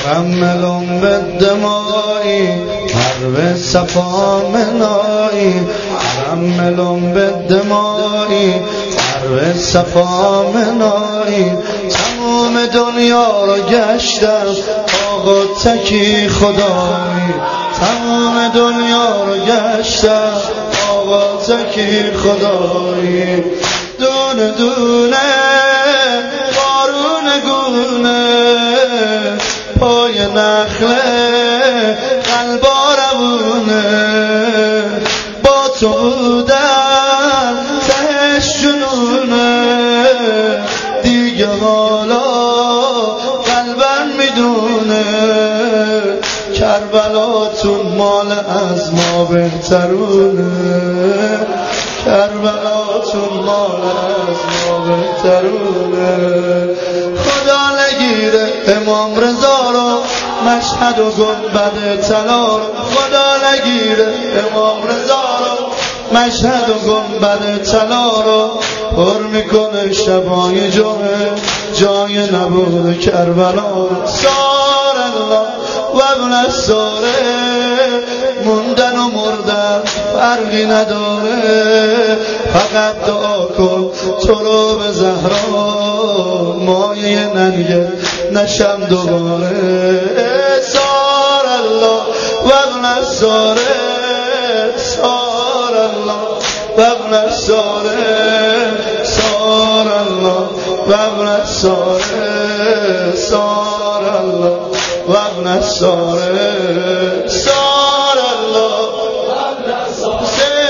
مرملون به دمایی حرب صفا منایی مرملون به دمایی حرب صفا منایی تمام دنیا رو گشتم آقا تکی خدایی تمام دنیا رو گشتم آقا تکی خدایی دونه دونه بارون گونه پای نخله قلبا روونه با تو بودن تهش جنونه دیگه حالا قلبم میدونه کربلاتون مال از ما بهترونه کربلاتون مال از ما بهترونه خدا نگیره امام رضا رو مشهد و گنبد طلا رو خدا نگیره امام رضا رو مشهد و گنبد طلا رو پر میکنه شبای جمعه جای نبود کربلا سار الله و ابن ساره موندن و مردن فرقی نداره فقط دعا کن تو رو به زهرا مایه ننگه نشم دوباره سار الله و ابن ساره سار الله و ابن ساره سار الله و ابن ساره سار الله و ابن ساره سار الله و ابن ساره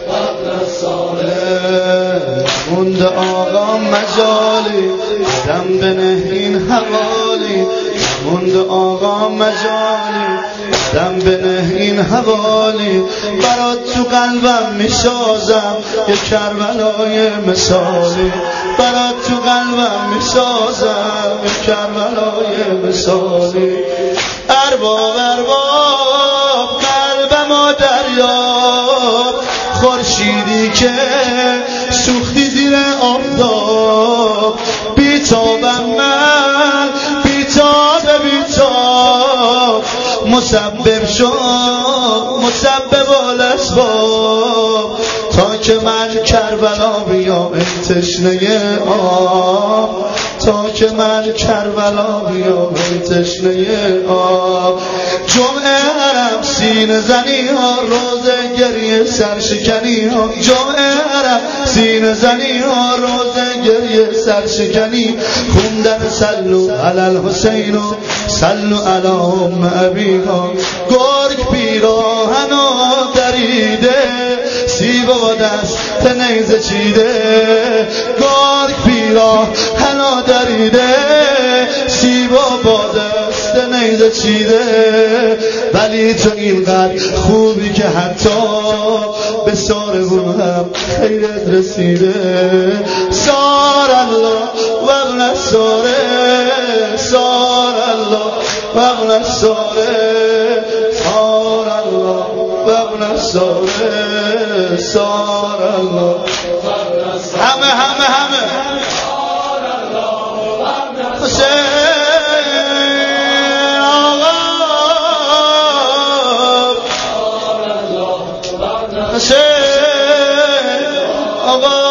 و ابن ساره موند آقا مجالی دم بنه این حوالی موند آقا مجالی دم بنه این حوالی برات تو قلبم میسازم یه کربلای مثالی برات تو قلبم میسازم یه کربلای مثالی ارباب ارباب قلبم و دریاب خورشیدی که سوختی زیر آفتاب بیتابم من بیتاب بیتاب مسبب شد مسبب الاسباب تا که من کربلا بیام ای تشنه آب تا که من کربلا بیام ای تشنه آب جمعه حرم سینه زنی ها روزه گریه سرشکنی ها جمعه حرم سینه زنی ها روزه گریه سرشکنی خوندن سلو علی الحسین و سلو علی ام ابیها گرگ پیراهنو دریده سیب و دست نیزه چیده گرگ پیراهنو دریده سیب و با دست نیزه چیده ولی تو اینقدر خوبی که حتی به سارمون هم خیرت رسیده سار الله و ابن ساره سار الله و ابن ساره سار الله و ابن ساره سار الله همه همه همه حسین حسین آقا